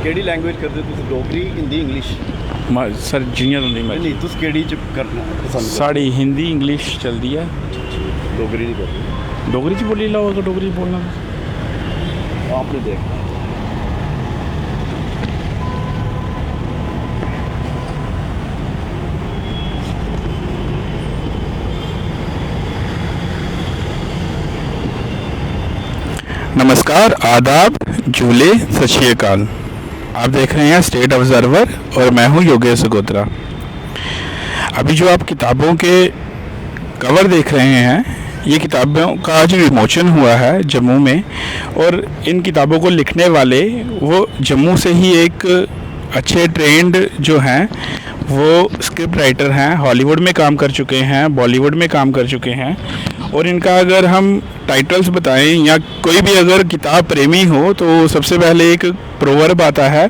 केड़ी लैंग्वेज करदे तुस? डोगरी, हिंदी, इंग्लिश? सर जियां तुंदी नहीं मर्जी। तुस केड़ी च करना पसंद? साड़ी हिंदी इंग्लिश चलदी है। डोगरी नहीं करदे? डोगरी च बोली लाओ अगर डोगरी च बोलना। आपने देखना। नमस्कार, आदाब, झूले, सत श्री अकाल। आप देख रहे हैं स्टेट ऑब्जर्वर और मैं हूं योगेश सगोत्रा। अभी जो आप किताबों के कवर देख रहे हैं, ये किताबों का जो विमोचन हुआ है जम्मू में, और इन किताबों को लिखने वाले वो जम्मू से ही एक अच्छे ट्रेंड जो हैं वो स्क्रिप्ट राइटर हैं, हॉलीवुड में काम कर चुके हैं, बॉलीवुड में काम कर चुके हैं। और इनका अगर हम टाइटल्स बताएं या कोई भी अगर किताब प्रेमी हो तो सबसे पहले एक प्रोवर्ब आता है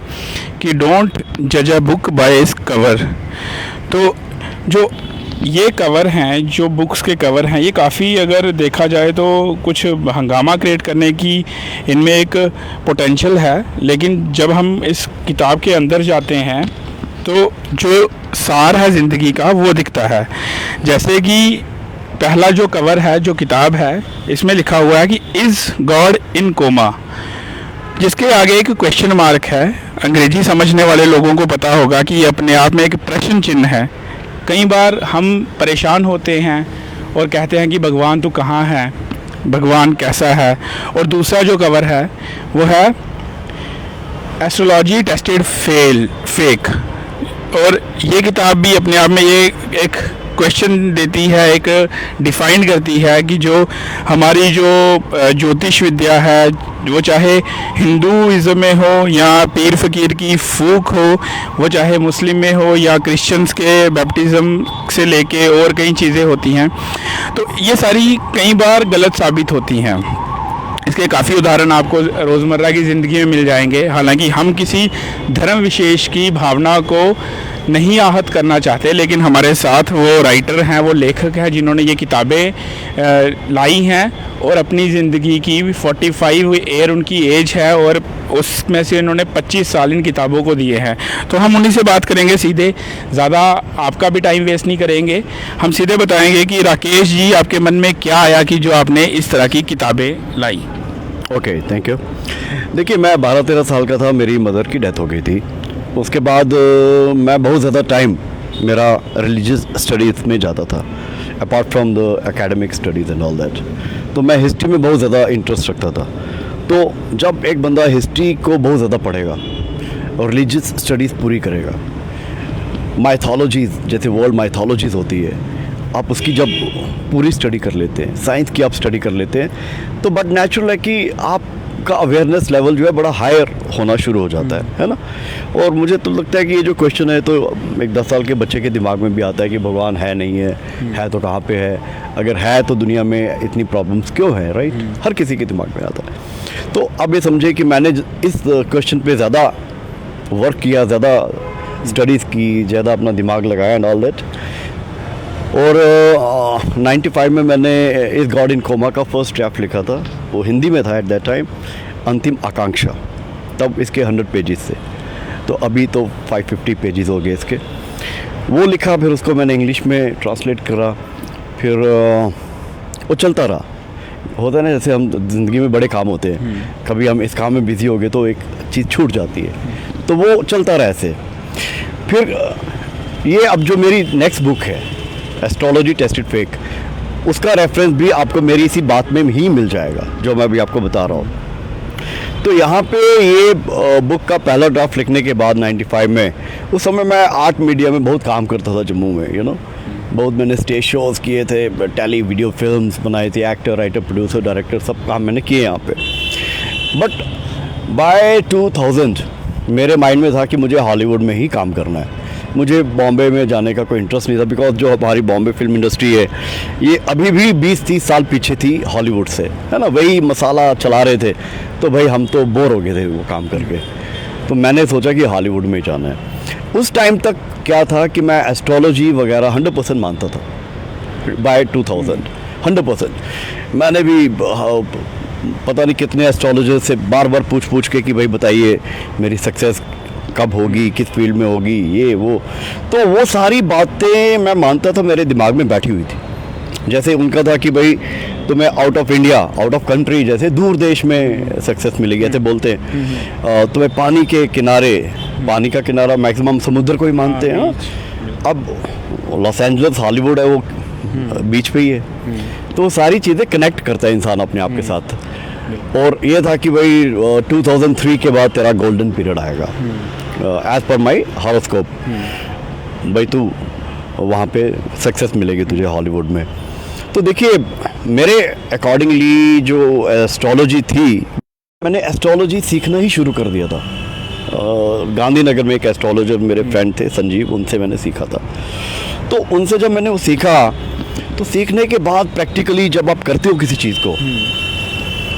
कि डोंट जज a book by its cover. तो जो ये कवर हैं, जो बुक्स के कवर हैं, ये काफ़ी अगर देखा जाए तो कुछ हंगामा क्रिएट करने की इनमें एक पोटेंशियल है। लेकिन जब हम इस किताब के अंदर जाते हैं तो जो सार है ज़िंदगी का वो दिखता है। जैसे कि पहला जो कवर है, जो किताब है, इसमें लिखा हुआ है कि इज़ गॉड इन कोमा, जिसके आगे एक क्वेश्चन मार्क है। अंग्रेजी समझने वाले लोगों को पता होगा कि ये अपने आप में एक प्रश्न चिन्ह है। कई बार हम परेशान होते हैं और कहते हैं कि भगवान तू कहाँ है, भगवान कैसा है। और दूसरा जो कवर है वो है एस्ट्रोलॉजी टेस्टेड फेक। और ये किताब भी अपने आप में ये एक क्वेश्चन देती है, एक डिफ़ाइन करती है कि जो हमारी जो ज्योतिष विद्या है, वो चाहे हिंदूइज़्म में हो या पीर फ़कीर की फूक हो, वो चाहे मुस्लिम में हो या क्रिश्चियंस के बैप्टिज़म से लेके और कई चीज़ें होती हैं, तो ये सारी कई बार गलत साबित होती हैं। इसके काफ़ी उदाहरण आपको रोज़मर्रा की ज़िंदगी में मिल जाएंगे। हालांकि हम किसी धर्म विशेष की भावना को नहीं आहत करना चाहते, लेकिन हमारे साथ वो राइटर हैं, वो लेखक हैं जिन्होंने ये किताबें लाई हैं और अपनी ज़िंदगी की 45 ईयर उनकी एज है और उसमें से इन्होंने 25 साल इन किताबों को दिए हैं। तो हम उन्हीं से बात करेंगे सीधे, ज़्यादा आपका भी टाइम वेस्ट नहीं करेंगे। हम सीधे बताएंगे कि राकेश जी, आपके मन में क्या आया कि जो आपने इस तरह की किताबें लाई? Okay, thank you. देखिए, मैं 12-13 साल का था, मेरी मदर की डेथ हो गई थी। उसके बाद मैं बहुत ज़्यादा टाइम मेरा रिलीजियस स्टडीज़ में जाता था, apart from the academic studies and all that. तो मैं हिस्ट्री में बहुत ज़्यादा इंटरेस्ट रखता था। तो जब एक बंदा हिस्ट्री को बहुत ज़्यादा पढ़ेगा और रिलीजियस स्टडीज़ पूरी करेगा, माइथोलॉजीज़ जैसे वर्ल्ड माइथोलॉजीज़ होती है, आप उसकी जब पूरी स्टडी कर लेते हैं, साइंस की आप स्टडी कर लेते हैं, तो बट नेचुरल है कि आपका अवेयरनेस लेवल जो है बड़ा हायर होना शुरू हो जाता है ना। और मुझे तो लगता है कि ये जो क्वेश्चन है तो एक 10 साल के बच्चे के दिमाग में भी आता है कि भगवान है नहीं है तो कहाँ पे है, अगर है तो दुनिया में इतनी प्रॉब्लम्स क्यों है, राइट? हर किसी के दिमाग में आता है। तो अब ये समझे कि मैंने इस क्वेश्चन पे ज़्यादा वर्क किया, ज़्यादा स्टडीज़ की, ज़्यादा अपना दिमाग लगाया एंड ऑल दैट। और 95 में मैंने इस गॉड इन कोमा का फर्स्ट ड्राफ्ट लिखा था। वो हिंदी में था एट दैट टाइम, अंतिम आकांक्षा। तब इसके 100 पेजेस थे, तो अभी तो 550 पेजेस हो गए इसके। वो लिखा, फिर उसको मैंने इंग्लिश में ट्रांसलेट करा, फिर वो चलता रहा। होता है ना, जैसे हम ज़िंदगी में बड़े काम होते हैं, कभी हम इस काम में बिज़ी हो गए तो एक चीज़ छूट जाती है, तो वो चलता रहा ऐसे। फिर ये अब जो मेरी नेक्स्ट बुक है, एस्ट्रोलॉजी टेस्टेड फेक, उसका रेफरेंस भी आपको मेरी इसी बात में ही मिल जाएगा जो मैं अभी आपको बता रहा हूँ। तो यहाँ पे ये बुक का पहला ड्राफ्ट लिखने के बाद 95 में, उस समय मैं आर्ट मीडिया में बहुत काम करता था जम्मू में, यू नो। बहुत मैंने स्टेज शोज़ किए थे, टेली वीडियो फिल्म्स बनाई थी, एक्टर, राइटर, प्रोड्यूसर, डायरेक्टर, सब काम मैंने किए यहाँ पे। बट बाय 2000 मेरे माइंड में था कि मुझे हॉलीवुड में ही काम करना है। मुझे बॉम्बे में जाने का कोई इंटरेस्ट नहीं था, बिकॉज जो हमारी बॉम्बे फिल्म इंडस्ट्री है ये अभी भी 20-30 साल पीछे थी हॉलीवुड से, है ना। वही मसाला चला रहे थे, तो भाई हम तो बोर हो गए थे वो काम करके। तो मैंने सोचा कि हॉलीवुड में जाना है। उस टाइम तक क्या था कि मैं एस्ट्रोलॉजी वगैरह 100% मानता था। बाय 2000 100% मैंने भी पता नहीं कितने एस्ट्रोलॉजर से बार बार पूछ के कि भाई बताइए मेरी सक्सेस कब होगी, किस फील्ड में होगी, ये वो। तो वो सारी बातें मैं मानता था मेरे दिमाग में बैठी हुई थी। जैसे उनका था कि भाई तुम्हें out of India, out of country, जैसे दूर देश में सक्सेस मिलेगी, ऐसे बोलते हैं। तुम्हें पानी के किनारे, पानी का किनारा मैक्सिमम समुद्र को ही मानते हैं। अब लॉस एंजल्स, हॉलीवुड है, वो बीच पे ही है। तो सारी चीज़ें कनेक्ट करता है इंसान अपने आप के साथ। और ये था कि भाई 2003 के बाद तेरा गोल्डन पीरियड आएगा एज पर माई हॉरोस्कोप। भाई तू वहाँ पे सक्सेस मिलेगी तुझे हॉलीवुड में। तो देखिए मेरे अकॉर्डिंगली जो एस्ट्रोलॉजी थी, मैंने एस्ट्रोलॉजी सीखना ही शुरू कर दिया था। गांधीनगर में एक एस्ट्रोलॉजर मेरे फ्रेंड थे संजीव, उनसे मैंने सीखा था। तो उनसे जब मैंने वो सीखा, तो सीखने के बाद प्रैक्टिकली जब आप करते हो किसी चीज़ को,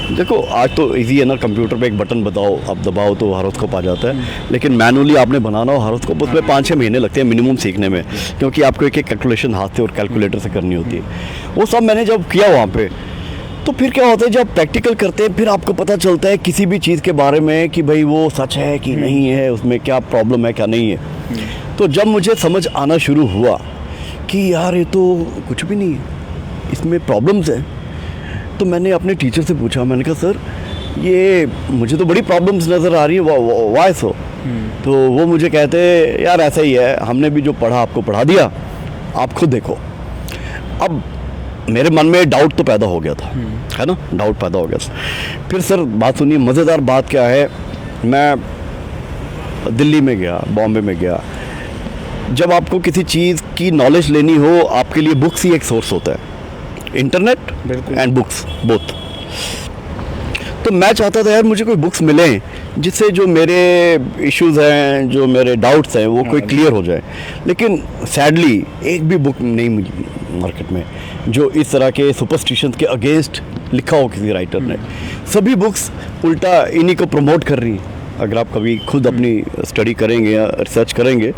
देखो आज तो इजी है ना, कंप्यूटर पे एक बटन बताओ, आप दबाओ तो हॉरोस्कोप आ जाता है। लेकिन मैनुअली आपने बनाना हो हॉरोस्कोप, उसमें 5-6 महीने लगते हैं मिनिमम सीखने में, क्योंकि आपको एक एक कैलकुलेशन हाथ से और कैलकुलेटर से करनी होती है। वो सब मैंने जब किया वहाँ पे, तो फिर क्या होता है जब प्रैक्टिकल करते हैं फिर आपको पता चलता है किसी भी चीज़ के बारे में कि भाई वो सच है कि नहीं है, उसमें क्या प्रॉब्लम है क्या नहीं है। तो जब मुझे समझ आना शुरू हुआ कि यार ये तो कुछ भी नहीं है, इसमें प्रॉब्लम्स हैं, तो मैंने अपने टीचर से पूछा, मैंने कहा सर ये मुझे तो बड़ी प्रॉब्लम्स नज़र आ रही है, वाई सो? तो वो मुझे कहते यार ऐसा ही है, हमने भी जो पढ़ा आपको पढ़ा दिया, आप खुद देखो। अब मेरे मन में डाउट तो पैदा हो गया था, है ना, डाउट पैदा हो गया था। फिर सर बात सुनिए, मज़ेदार बात क्या है, मैं दिल्ली में गया, बॉम्बे में गया। जब आपको किसी चीज़ की नॉलेज लेनी हो, आपके लिए बुक्स ही एक सोर्स होता है, इंटरनेट एंड बुक्स बोथ। तो मैं चाहता था यार मुझे कोई बुक्स मिलें जिससे जो मेरे इश्यूज हैं, जो मेरे डाउट्स हैं, वो कोई क्लियर हो जाए। लेकिन सैडली एक भी बुक नहीं मिली मार्केट में जो इस तरह के सुपरस्टिशंस के अगेंस्ट लिखा हो किसी राइटर ने। सभी बुक्स उल्टा इन्हीं को प्रमोट कर रही हैं। अगर आप कभी खुद अपनी स्टडी करेंगे या रिसर्च करेंगे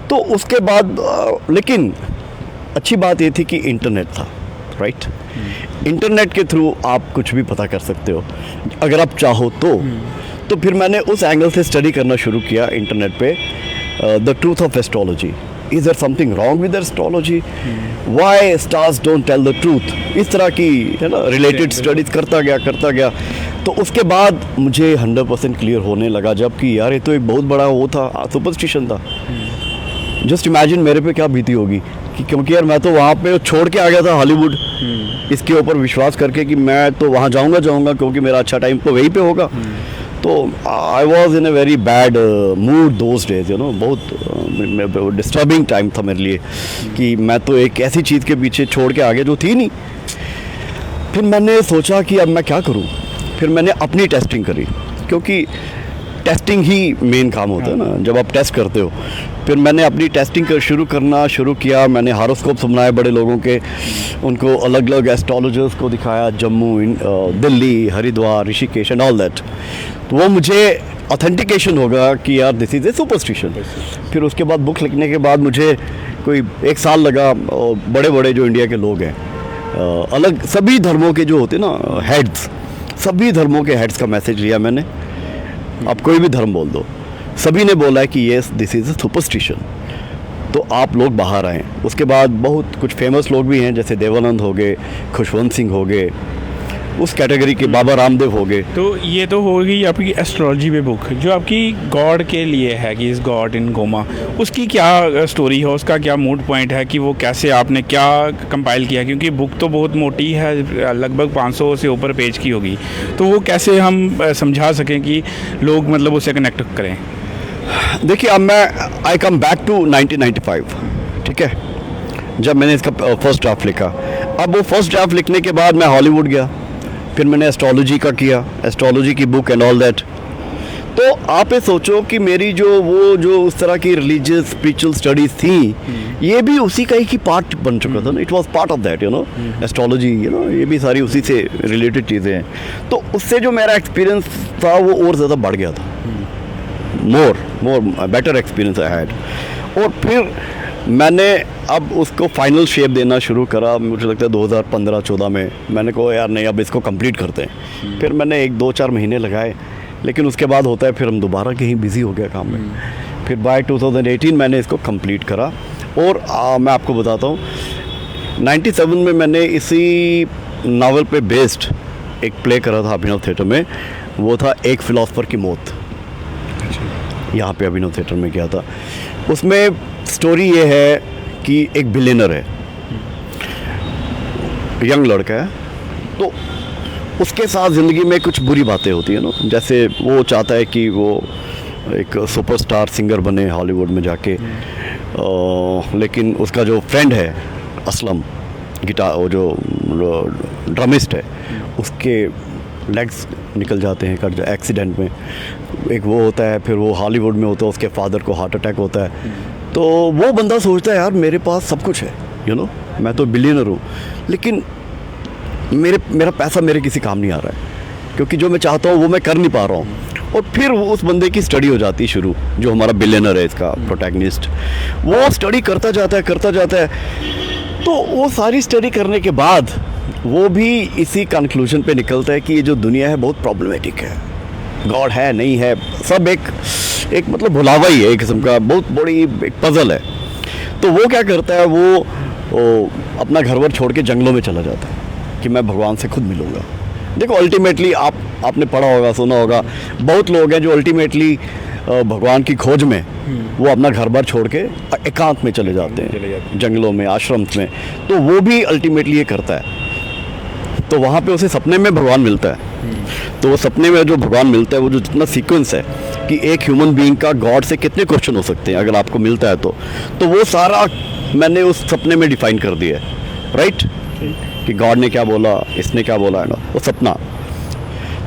तो उसके बाद लेकिन अच्छी बात ये थी कि इंटरनेट था, राइट। इंटरनेट के थ्रू आप कुछ भी पता कर सकते हो अगर आप चाहो तो फिर मैंने उस एंगल से स्टडी करना शुरू किया इंटरनेट पे, the truth of astrology. Is there something wrong with astrology, why stars don't tell the truth, इस तरह की है ना रिलेटेड स्टडीज करता गया। तो उसके बाद मुझे 100% क्लियर होने लगा जबकि यार ये तो एक बहुत बड़ा वो था, सुपरस्टिशन था। जस्ट इमेजिन मेरे पे क्या बीती होगी कि क्योंकि यार मैं तो वहाँ पे छोड़ के आ गया था हॉलीवुड, इसके ऊपर विश्वास करके कि मैं तो वहाँ जाऊँगा क्योंकि मेरा अच्छा टाइम तो वहीं पे होगा। तो I was in a very bad mood those days, you know, बहुत डिस्टर्बिंग टाइम था मेरे लिए कि मैं तो एक ऐसी चीज़ के पीछे छोड़ के आ गया जो थी नहीं। फिर मैंने सोचा कि अब मैं क्या करूं। फिर मैंने अपनी टेस्टिंग करी, क्योंकि टेस्टिंग ही मेन काम होता है ना जब आप टेस्ट करते हो। फिर मैंने अपनी टेस्टिंग शुरू किया। मैंने हॉरोस्कोप्स बनाए बड़े लोगों के, उनको अलग अलग एस्ट्रोलॉजर्स को दिखाया, Jammu, Delhi, Haridwar, Rishikesh and all that. तो वो मुझे ऑथेंटिकेशन होगा कि यार दिस इज़ ए सुपरस्टिशन। फिर उसके बाद बुक लिखने के बाद मुझे कोई 1 साल लगा। बड़े बड़े जो इंडिया के लोग हैं, अलग सभी धर्मों के जो होते ना हेड्स, सभी धर्मों के हेड्स का मैसेज लिया मैंने। आप कोई भी धर्म बोल दो, सभी ने बोला है कि yes this is a superstition, तो आप लोग बाहर आएँ। उसके बाद बहुत कुछ फेमस लोग भी हैं, जैसे देवानंद हो गए, खुशवंत सिंह हो गए, उस कैटेगरी के बाबा रामदेव हो गए। तो ये तो हो गई आपकी एस्ट्रोलॉजी पे बुक, जो आपकी गॉड के लिए है कि इस गॉड इन गोमा, उसकी क्या स्टोरी है, उसका क्या मूड पॉइंट है कि वो कैसे आपने क्या कंपाइल किया? क्योंकि बुक तो बहुत मोटी है, लगभग 500 से ऊपर पेज की होगी, तो वो कैसे हम समझा सकें कि लोग मतलब उससे कनेक्ट करें? देखिए अब मैं आई कम बैक टू 1995, ठीक है, जब मैंने इसका फर्स्ट ड्राफ्ट लिखा। अब वो फर्स्ट ड्राफ्ट लिखने के बाद मैं हॉलीवुड गया, फिर मैंने एस्ट्रोलॉजी का किया, एस्ट्रोलॉजी की बुक एंड ऑल दैट। तो आप ये सोचो कि मेरी जो उस तरह की रिलीजियस स्पिरिचुअल स्टडीज थी, ये भी उसी का ही की पार्ट बन चुका था ना। It was part of that, you know, astrology, you know, ये भी सारी उसी से रिलेटेड चीज़ें हैं। तो उससे जो मेरा एक्सपीरियंस था वो और ज़्यादा बढ़ गया था, more better experience I had. और फिर मैंने अब उसको फाइनल शेप देना शुरू करा, मुझे लगता है 2015-14 में। मैंने कहा यार नहीं, अब इसको कंप्लीट करते हैं। फिर मैंने 1-2-4 महीने लगाए, लेकिन उसके बाद होता है फिर हम दोबारा कहीं बिज़ी हो गया काम में। फिर बाय 2018 मैंने इसको कंप्लीट करा। और मैं आपको बताता हूँ, 97 में मैंने इसी नावल पे बेस्ड एक प्ले करा था अभिनव थिएटर में। वो था एक फिलोसफर की मौत, यहाँ पे अभिनव थिएटर में किया था। उसमें स्टोरी ये है कि एक बिलियनर है, यंग लड़का है, तो उसके साथ ज़िंदगी में कुछ बुरी बातें होती है ना। जैसे वो चाहता है कि वो एक सुपरस्टार सिंगर बने हॉलीवुड में जाके, लेकिन उसका जो फ्रेंड है असलम, गिटार वो जो ड्रमिस्ट है, उसके लेग्स निकल जाते हैं, कट जाए एक्सीडेंट में। एक वो होता है, फिर वो हॉलीवुड में होता है, उसके फादर को हार्ट अटैक होता है। तो वो बंदा सोचता है यार मेरे पास सब कुछ है, मैं तो बिलियनर हूँ, लेकिन मेरा पैसा मेरे किसी काम नहीं आ रहा है, क्योंकि जो मैं चाहता हूँ वो मैं कर नहीं पा रहा हूँ। और फिर वो उस बंदे की स्टडी हो जाती है शुरू, जो हमारा बिलियनर है इसका प्रोटैगनिस्ट। वो स्टडी करता जाता है। तो वो सारी स्टडी करने के बाद वो भी इसी कंक्लूजन पे निकलता है कि ये जो दुनिया है बहुत प्रॉब्लमेटिक है, गॉड है नहीं है, सब एक मतलब भुलावा ही है, एक किस्म का बहुत बड़ी एक पजल है। तो वो क्या करता है, वो अपना घर वर छोड़ के जंगलों में चला जाता है कि मैं भगवान से खुद मिलूँगा। देखो अल्टीमेटली आपने पढ़ा होगा, सुना होगा, बहुत लोग हैं जो अल्टीमेटली भगवान की खोज में वो अपना घर बार छोड़ के एकांत में चले जाते हैं, जंगलों में, आश्रम में। तो वो भी अल्टीमेटली ये करता है। तो वहाँ पे उसे सपने में भगवान मिलता है। तो वो सपने में जो भगवान मिलता है, वो जो जितना सीक्वेंस है कि एक ह्यूमन बीइंग का गॉड से कितने क्वेश्चन हो सकते हैं अगर आपको मिलता है तो वो सारा मैंने उस सपने में डिफाइन कर दिया है, राइट, कि गॉड ने क्या बोला, इसने क्या बोला है ना, वो सपना।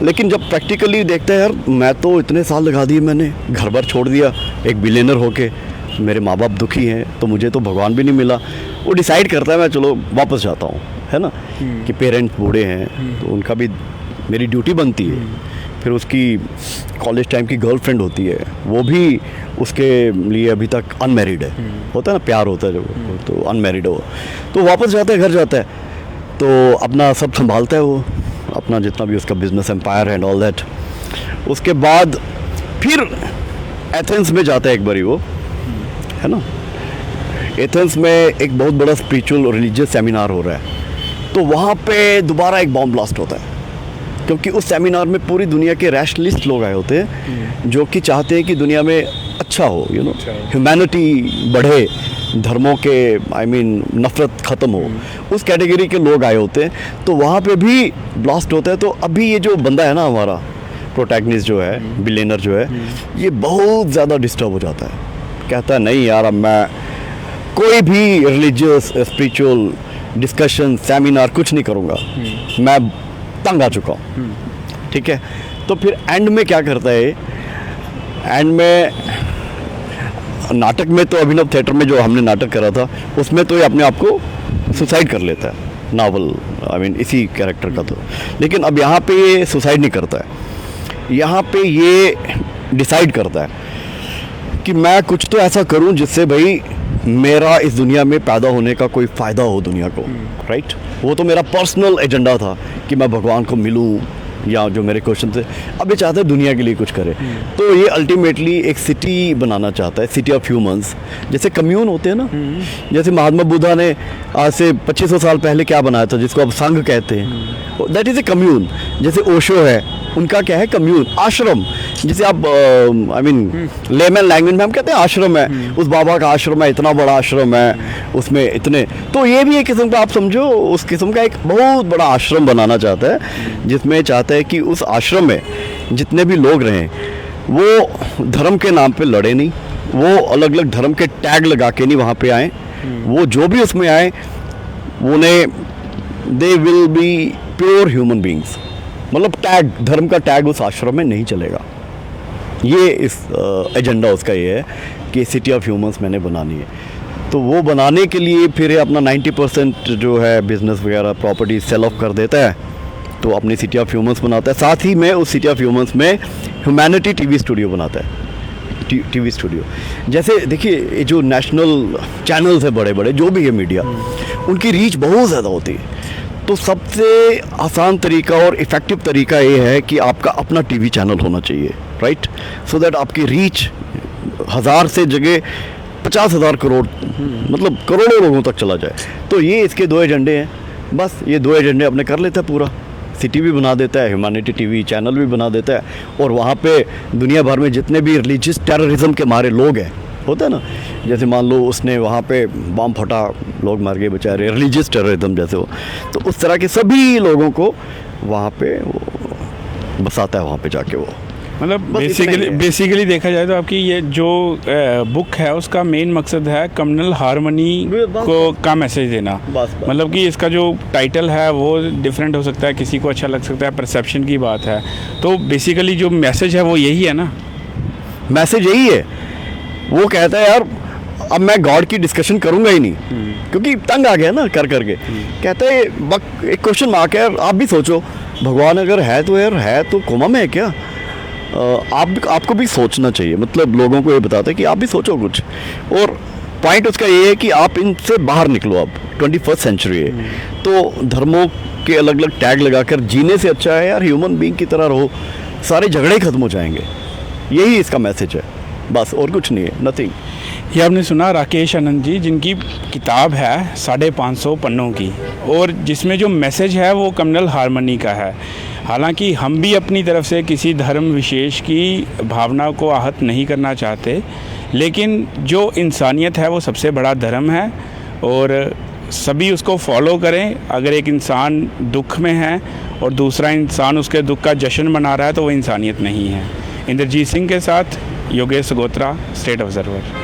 लेकिन जब प्रैक्टिकली देखते हैं यार, मैं तो इतने साल लगा दिए, मैंने घर बार छोड़ दिया एक बिलियनर होके, मेरे माँ बाप दुखी हैं, तो मुझे तो भगवान भी नहीं मिला। वो डिसाइड करता है मैं चलो वापस जाता हूँ, है ना, कि पेरेंट्स बूढ़े हैं तो उनका भी मेरी ड्यूटी बनती है। फिर उसकी कॉलेज टाइम की गर्लफ्रेंड होती है, वो भी उसके लिए अभी तक अनमैरिड है, होता है ना, प्यार होता है जो, तो अनमैरिड हो। तो वापस जाता है, घर जाता है, तो अपना सब संभालता है वो, अपना जितना भी उसका business empire and all that. उसके बाद फिर एथेंस में जाता है एक बारी वो, है ना। एथेंस में एक बहुत बड़ा स्पिरिचुअल रिलीजियस सेमिनार हो रहा है, तो वहाँ पे दोबारा एक बॉम्ब ब्लास्ट होता है, क्योंकि उस सेमिनार में पूरी दुनिया के रैशनलिस्ट लोग आए होते हैं जो कि चाहते हैं कि दुनिया में अच्छा हो, ह्यूमैनिटी बढ़े, धर्मों के नफ़रत ख़त्म हो, उस कैटेगरी के लोग आए होते हैं। तो वहाँ पे भी ब्लास्ट होता है। तो अभी ये जो बंदा है ना, हमारा प्रोटैगनिस्ट जो है, बिलियनर जो है, ये बहुत ज़्यादा डिस्टर्ब हो जाता है। कहता है नहीं यार, अब मैं कोई भी रिलीजियस स्पिरिचुअल डिस्कशन सेमिनार कुछ नहीं करूँगा, मैं तंग आ चुका हूँ, ठीक है। तो फिर एंड में क्या करता है, एंड में नाटक में तो अभिनव थिएटर में जो हमने नाटक करा था उसमें तो ये अपने आप को सुसाइड कर लेता है, नावल इसी कैरेक्टर का। तो लेकिन अब यहाँ पे ये सुसाइड नहीं करता है, यहाँ पे ये डिसाइड करता है कि मैं कुछ तो ऐसा करूँ जिससे भाई मेरा इस दुनिया में पैदा होने का कोई फ़ायदा हो दुनिया को, राइट। वो तो मेरा पर्सनल एजेंडा था कि मैं भगवान को मिलूँ, या जो मेरे क्वेश्चन थे, अब ये चाहता है दुनिया के लिए कुछ करे। तो ये अल्टीमेटली एक सिटी बनाना चाहता है, सिटी ऑफ ह्यूमंस। जैसे कम्यून होते हैं ना, जैसे महात्मा बुद्धा ने आज से 2500 साल पहले क्या बनाया था, जिसको अब संघ कहते हैं, दैट इज़ ए कम्यून। जैसे ओशो है, उनका क्या है, कम्यून, आश्रम। जैसे आप लेमन लैंग्वेज में हम कहते हैं आश्रम है, उस बाबा का आश्रम है, इतना बड़ा आश्रम है, उसमें इतने। तो ये भी एक किस्म का, आप समझो, उस किस्म का एक बहुत बड़ा आश्रम बनाना चाहता है, जिसमें चाहता है कि उस आश्रम में जितने भी लोग रहें वो धर्म के नाम पे लड़े नहीं, वो अलग अलग धर्म के टैग लगा के नहीं वहाँ पे आए, वो जो भी उसमें आए उन्हें they will be pure human beings. मतलब टैग, धर्म का टैग उस आश्रम में नहीं चलेगा। ये इस एजेंडा उसका ये है कि सिटी ऑफ ह्यूमंस मैंने बनानी है। तो वो बनाने के लिए फिर अपना 90% जो है बिजनेस वगैरह प्रॉपर्टी सेल ऑफ कर देता है, तो अपनी सिटी ऑफ ह्यूमंस बनाता है। साथ ही में उस सिटी ऑफ ह्यूमंस में ह्यूमैनिटी टीवी स्टूडियो बनाता है। TV studio. जैसे देखिए ये जो नेशनल चैनल्स है बड़े बड़े जो भी है मीडिया, उनकी रीच बहुत ज़्यादा होती है। तो सबसे आसान तरीका और इफ़ेक्टिव तरीका ये है कि आपका अपना टीवी चैनल होना चाहिए, राइट, सो दैट आपकी रीच 1000 से जगह 50,000 करोड़ मतलब करोड़ों लोगों तक चला जाए। तो ये इसके 2 एजेंडे हैं, बस ये 2 एजेंडे अपने कर लेता है पूरा। सिटी भी बना देता है, ह्यूमैनिटी टीवी चैनल भी बना देता है, और वहाँ पे दुनिया भर में जितने भी रिलीजियस टेररिज्म के मारे लोग हैं, होता है ना, जैसे मान लो उसने वहाँ पे बम फटा, लोग मर गए बेचारे, रिलीजियस टेररिज्म जैसे हो, तो उस तरह के सभी लोगों को वहाँ पे वो बसाता है, वहाँ पे जाके वो। मतलब बस इतना ही है। बेसिकली देखा जाए तो आपकी ये जो बुक है उसका मेन मकसद है कम्युनल हार्मनी बस- को का मैसेज देना। बस। मतलब कि इसका जो टाइटल है वो डिफरेंट हो सकता है, किसी को अच्छा लग सकता है, परसेप्शन की बात है। तो बेसिकली जो मैसेज है वो यही है ना। मैसेज यही है, वो कहता है यार अब मैं गॉड की डिस्कशन करूंगा ही नहीं, क्योंकि तंग आ गया ना कर करके। कहता है एक क्वेश्चन मार्क है यार, आप भी सोचो, भगवान अगर है तो यार है तो कोमा में है क्या? आपको भी सोचना चाहिए, मतलब लोगों को ये बताता है कि आप भी सोचो कुछ। और पॉइंट उसका ये है कि आप इनसे बाहर निकलो, अब 21st सेंचुरी है, तो धर्मों के अलग अलग टैग लगाकर जीने से अच्छा है यार ह्यूमन बीइंग की तरह रहो, सारे झगड़े खत्म हो जाएंगे। यही इसका मैसेज है, बस और कुछ नहीं है, नथिंग। ये आपने सुना राकेश आनंद जी, जिनकी किताब है 550 पन्नों की, और जिसमें जो मैसेज है वो कम्युनल हार्मनी का है। हालांकि हम भी अपनी तरफ से किसी धर्म विशेष की भावना को आहत नहीं करना चाहते, लेकिन जो इंसानियत है वो सबसे बड़ा धर्म है, और सभी उसको फॉलो करें। अगर एक इंसान दुख में है और दूसरा इंसान उसके दुख का जश्न मना रहा है तो वो इंसानियत नहीं है। इंद्रजीत सिंह के साथ योगेश सगोत्रा, स्टेट ऑब्जर्वर।